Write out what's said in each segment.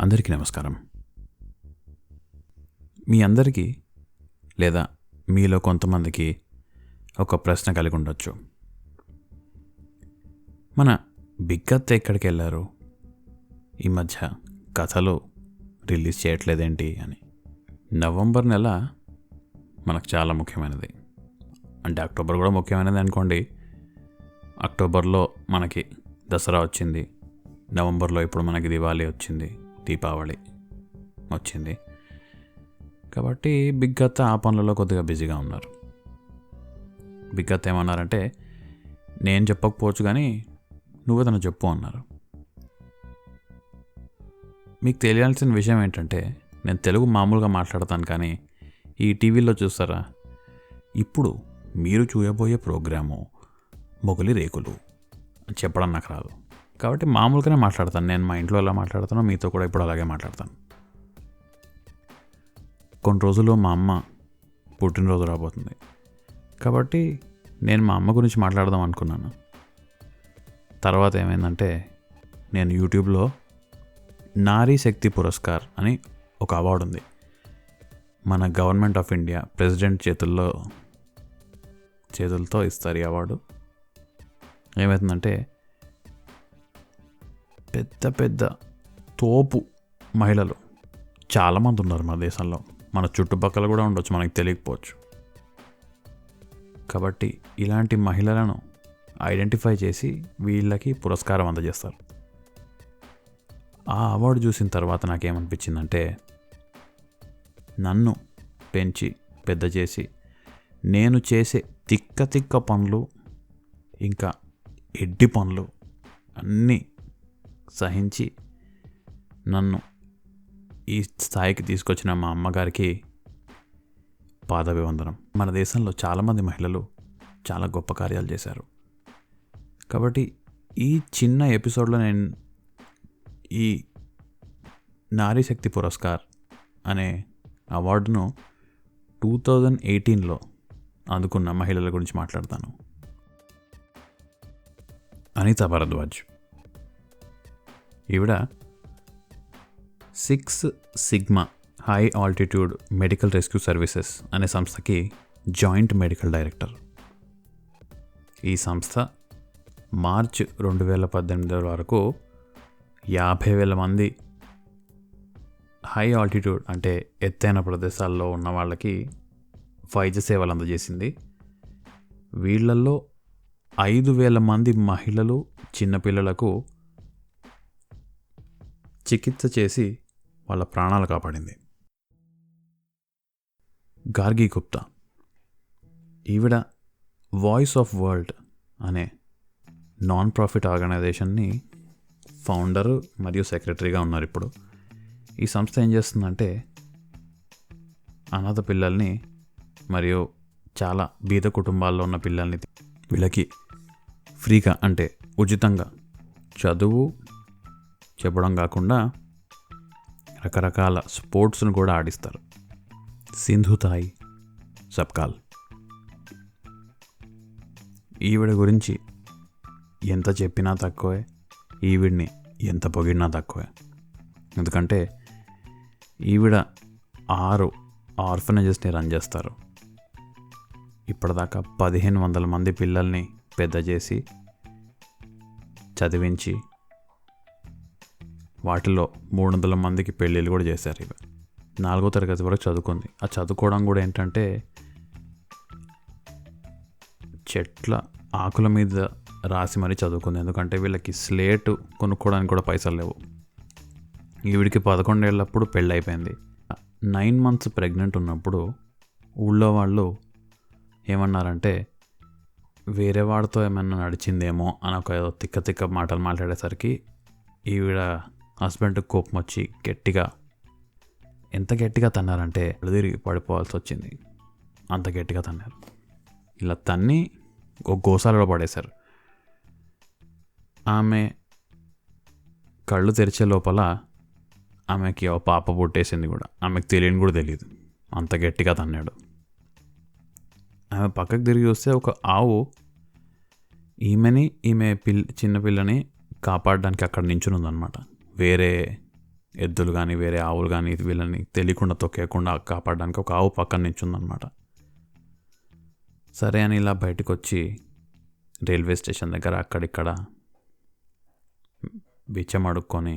అందరికీ నమస్కారం. మీ అందరికీ లేదా మీలో కొంతమందికి ఒక ప్రశ్న కలిగి ఉండొచ్చు. మన బిగ్ అత్త ఎక్కడికి వెళ్ళారు, ఈ మధ్య కథలు రిలీజ్ చేయట్లేదేంటి అని. నవంబర్ నెల మనకు చాలా ముఖ్యమైనది. అంటే అక్టోబర్ కూడా ముఖ్యమైనది అనుకోండి. అక్టోబర్లో మనకి దసరా వచ్చింది, నవంబర్లో ఇప్పుడు మనకి దివాళీ వచ్చింది, దీపావళి వచ్చింది. కాబట్టి బిగ్ అత్త ఆ పనులలో కొద్దిగా బిజీగా ఉన్నారు. బిగ్ అత్త ఏమన్నారంటే, నేను చెప్పకపోవచ్చు కానీ నువ్వే తను చెప్పు అన్నారు. మీకు తెలియాల్సిన విషయం ఏంటంటే, నేను తెలుగు మామూలుగా మాట్లాడతాను, కానీ ఈ టీవీలో చూస్తారా, ఇప్పుడు మీరు చూయబోయే ప్రోగ్రాము మొగలి రేకులు చెప్పడం నాకు రాదు. కాబట్టి మామూలుగానే మాట్లాడతాను. నేను మా ఇంట్లో ఎలా మాట్లాడతానో మీతో కూడా ఇప్పుడు అలాగే మాట్లాడతాను. కొన్ని రోజుల్లో మా అమ్మ పుట్టినరోజు రాబోతుంది. కాబట్టి నేను మా అమ్మ గురించి మాట్లాడదాం అనుకున్నాను. తర్వాత ఏమైందంటే, నేను యూట్యూబ్లో నారీ శక్తి పురస్కార్ అని ఒక అవార్డు ఉంది. మన గవర్నమెంట్ ఆఫ్ ఇండియా ప్రెసిడెంట్ చేతులతో ఇస్తారు ఈ అవార్డు. ఏమవుతుందంటే, పెద్ద పెద్ద తోపు మహిళలు చాలామంది ఉన్నారు మన దేశంలో. మన చుట్టుపక్కల కూడా ఉండొచ్చు, మనకి తెలియకపోవచ్చు. కాబట్టి ఇలాంటి మహిళలను ఐడెంటిఫై చేసి వీళ్ళకి పురస్కారం అందజేస్తారు. ఆ అవార్డు చూసిన తర్వాత నాకేమనిపించిందంటే, నన్ను పెంచి పెద్ద చేసి నేను చేసే తిక్క పనులు ఇంకా ఎడ్డి పనులు అన్నీ సహించి నన్ను ఈ స్థాయికి తీసుకొచ్చిన మా అమ్మగారికి పాదాభివందనం. మన దేశంలో చాలామంది మహిళలు చాలా గొప్ప కార్యాలు చేశారు. కాబట్టి ఈ చిన్న ఎపిసోడ్లో నేను ఈ నారీ శక్తి పురస్కార్ అనే అవార్డును 2018లో అందుకున్న మహిళల గురించి మాట్లాడతాను. అనితా భరద్వాజ్. ఈవిడ 6 sigma high altitude medical rescue services అనే సంస్థకి జాయింట్ మెడికల్ డైరెక్టర్. ఈ సంస్థ మార్చ్ 2018 వరకు 50,000 మంది హై ఆల్టిట్యూడ్ అంటే ఎత్తైన ప్రదేశాల్లో ఉన్న వాళ్ళకి వైద్య సేవలు అందజేసింది. వీళ్ళల్లో 5,000 మంది మహిళలు, చిన్నపిల్లలకు చికిత్స చేసి వాళ్ళ ప్రాణాలు కాపాడింది. గార్గి గుప్తా. ఈవిడ వాయిస్ ఆఫ్ వరల్డ్ అనే నాన్ ప్రాఫిట్ ఆర్గనైజేషన్ని ఫౌండర్ మరియు సెక్రటరీగా ఉన్నారు ఇప్పుడు. ఈ సంస్థ ఏం చేస్తుందంటే, అనాథ పిల్లల్ని మరియు చాలా బీద కుటుంబాల్లో ఉన్న పిల్లల్ని వీళ్ళకి ఫ్రీగా అంటే ఉచితంగా చదువు చెప్పడం కాకుండా రకరకాల స్పోర్ట్స్ను కూడా ఆడిస్తారు. సింధుతాయి సబ్కాల్. ఈవిడ గురించి ఎంత చెప్పినా తక్కువే, ఈవిడ్ని ఎంత పొగిడినా తక్కువే. ఎందుకంటే ఈవిడ 6 ఆర్ఫనేజెస్ని రన్ చేస్తారు. ఇప్పటిదాకా 1,500 మంది పిల్లల్ని పెద్ద చేసి చదివించి వాటిలో 300 మందికి పెళ్ళిళ్ళు కూడా చేశారు. ఇవి 4వ తరగతి వరకు చదువుకుంది. ఆ చదువుకోవడం కూడా ఏంటంటే చెట్ల ఆకుల మీద రాసి మరీ చదువుకుంది. ఎందుకంటే వీళ్ళకి స్లేటు కొనుక్కోవడానికి కూడా పైసలు లేవు. ఈవిడికి 11 ఏళ్ళప్పుడు పెళ్ళి అయిపోయింది. 9 months ప్రెగ్నెంట్ ఉన్నప్పుడు ఊళ్ళో వాళ్ళు ఏమన్నారంటే, వేరే వాడితో ఏమన్నా నడిచిందేమో అని ఒక తిక్క మాటలు మాట్లాడేసరికి ఈవిడ హస్బెండ్కి కోపం వచ్చి ఎంత గట్టిగా తన్నారంటే తిరిగి పడిపోవాల్సి వచ్చింది. అంత గట్టిగా తన్నారు. ఇలా తన్ని ఒక గోశాలలో పడేశారు. ఆమె కళ్ళు తెరిచే లోపల ఆమెకి ఒక పాప పుట్టేసింది కూడా. ఆమెకు తెలియని కూడా తెలియదు, అంత గట్టిగా తన్నాడు. ఆమె పక్కకు తిరిగి వస్తే ఒక ఆవు ఈమె చిన్న పిల్లని కాపాడడానికి అక్కడ నించుని ఉందన్నమాట. వేరే ఎద్దులు కానీ వేరే ఆవులు కానీ వీళ్ళని తెలియకుండా తొక్కేయకుండా కాపాడడానికి ఒక ఆవు పక్కన నించుందన్నమాట. సరే అని ఇలా బయటకు వచ్చి రైల్వే స్టేషన్ దగ్గర అక్కడిక్కడ బిచ్చం అడుక్కొని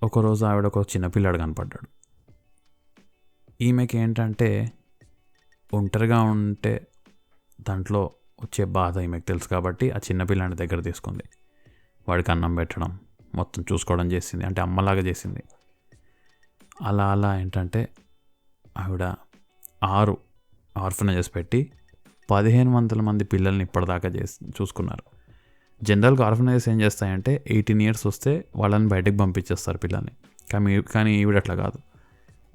ఒకరోజు ఆవిడ ఒక చిన్నపిల్లాడు కనపడ్డాడు. ఈమెకి ఏంటంటే ఒంటరిగా ఉంటే దాంట్లో వచ్చే బాధ ఈమెకు తెలుసు కాబట్టి ఆ చిన్నపిల్లాడి దగ్గర తీసుకుంది. వాడికి అన్నం పెట్టడం మొత్తం చూసుకోవడం చేసింది, అంటే అమ్మలాగా చేసింది. అలా ఏంటంటే ఆవిడ 6 ఆర్ఫనేజెస్ పెట్టి 1500 మంది పిల్లల్ని ఇప్పటిదాకా చూసుకున్నారు. జనరల్గా ఆర్ఫనేజెస్ ఏం చేస్తాయంటే 18 years వస్తే వాళ్ళని బయటకు పంపించేస్తారు పిల్లల్ని. కానీ ఈవిడ అట్లా కాదు,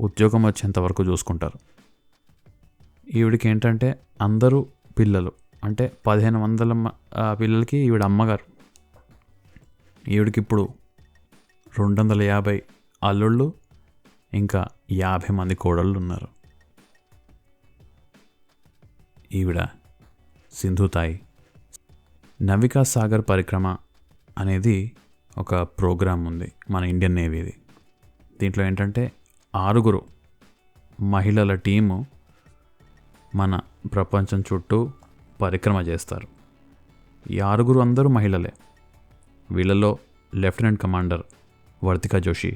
ఉద్యోగం వచ్చేంత వరకు చూసుకుంటారు. ఈవిడికి ఏంటంటే అందరూ పిల్లలు, అంటే 1500 పిల్లలకి ఈవిడ అమ్మగారు. ఈవిడికి ఇప్పుడు 250 అల్లుళ్ళు ఇంకా 50 మంది కోడళ్ళు ఉన్నారు. ఈవిడ సింధుతాయి. నవికా సాగర్ పరిక్రమ అనేది ఒక ప్రోగ్రాం ఉంది మన ఇండియన్ నేవీది. దీంట్లో ఏంటంటే 6 మహిళల టీము మన ప్రపంచం చుట్టూ పరిక్రమ చేస్తారు. ఈ 6 అందరూ మహిళలే. వీళ్ళలో lieutenant commander Vartika Joshi,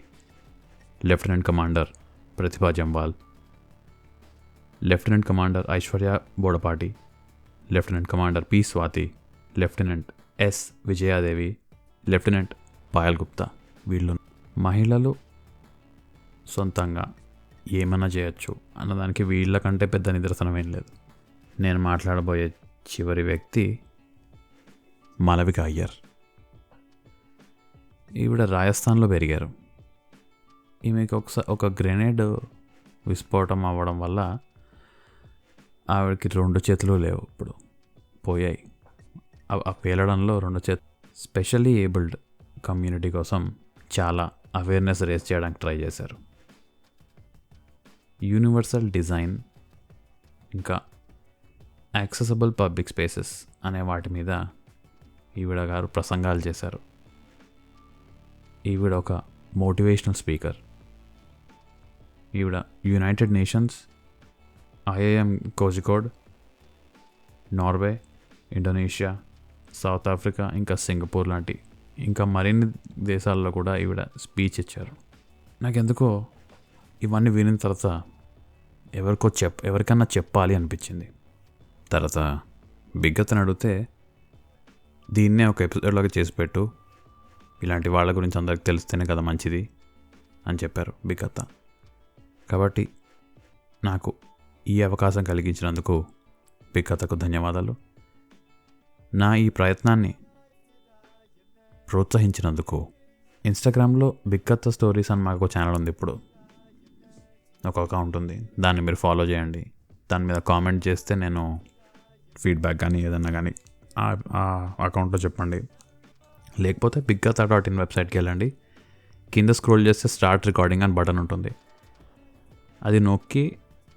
lieutenant commander Pratibha Jamwal, lieutenant commander Aishwarya Bodapati, lieutenant commander P Swathi, lieutenant S Vijayadevi, lieutenant Payal Gupta. వీళ్ళు మహిళలు సొంతంగా ఏమైనా చేయొచ్చు అన్నదానికి వీళ్ళకంటే పెద్ద నిదర్శనం ఏం లేదు. నేను మాట్లాడబోయే చివరి వ్యక్తి మాలవిక అయ్యర్. ఈవిడ రాజస్థాన్లో పెరిగారు. ఈమెకి ఒక గ్రెనేడ్ విస్ఫోటం అవ్వడం వల్ల ఆవిడకి 2 చేతులు లేవు, ఇప్పుడు పోయాయి. ఆ పేలడంలో 2 చేతులు. స్పెషల్లీ ఏబుల్డ్ కమ్యూనిటీ కోసం చాలా అవేర్నెస్ రేస్ చేయడానికి ట్రై చేశారు. యూనివర్సల్ డిజైన్ ఇంకా యాక్సెసిబుల్ పబ్లిక్ స్పేసెస్ అనే వాటి మీద ఈవిడ గారు ప్రసంగాలు చేశారు. ఈవిడ ఒక మోటివేషనల్ స్పీకర్. ఈవిడ United nations, IIM Kozhikode, Norway, Indonesia, south Africa ఇంకా సింగపూర్ లాంటి ఇంకా మరిన్ని దేశాల్లో కూడా ఈవిడ స్పీచ్ ఇచ్చారు. నాకెందుకో ఇవన్నీ వినిన తర్వాత ఎవరికన్నా చెప్పాలి అనిపించింది. తర్వాత బిగ్గతను అడిగితే దీన్నే ఒక ఎపిసోడ్లాగా చేసి పెట్టు, ఇలాంటి వాళ్ళ గురించి అందరికి తెలిస్తేనే కదా మంచిది అని చెప్పారు బిగ్గత. కాబట్టి నాకు ఈ అవకాశం కలిగించినందుకు బిగ్గతకు ధన్యవాదాలు. నా ఈ ప్రయత్నాన్ని ప్రోత్సహించినందుకు. ఇన్స్టాగ్రామ్లో బిగ్గత స్టోరీస్ అని మాకు ఛానల్ ఉంది, ఇప్పుడు ఒక అకౌంట్ ఉంది, దాన్ని మీరు ఫాలో చేయండి. దాని మీద కామెంట్ చేస్తే నేను ఫీడ్బ్యాక్ కానీ ఏదన్నా కానీ ఆ అకౌంట్లో చెప్పండి. లేకపోతే biggata.in వెబ్సైట్కి వెళ్ళండి. కింద స్క్రోల్ చేస్తే స్టార్ట్ రికార్డింగ్ అని బటన్ ఉంటుంది. అది నొక్కి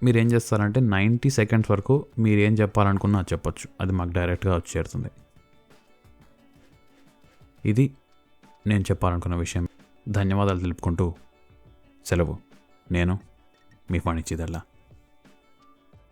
మీరు ఏం చేస్తారంటే 90 seconds వరకు మీరు ఏం చెప్పాలనుకున్నా చెప్పొచ్చు. అది మాకు డైరెక్ట్గా వచ్చి చేరుతుంది. ఇది నేను చెప్పాలనుకున్న విషయం. ధన్యవాదాలు తెలుపుకుంటూ సెలవు. నేను మీ ఫణిచిదల్లా.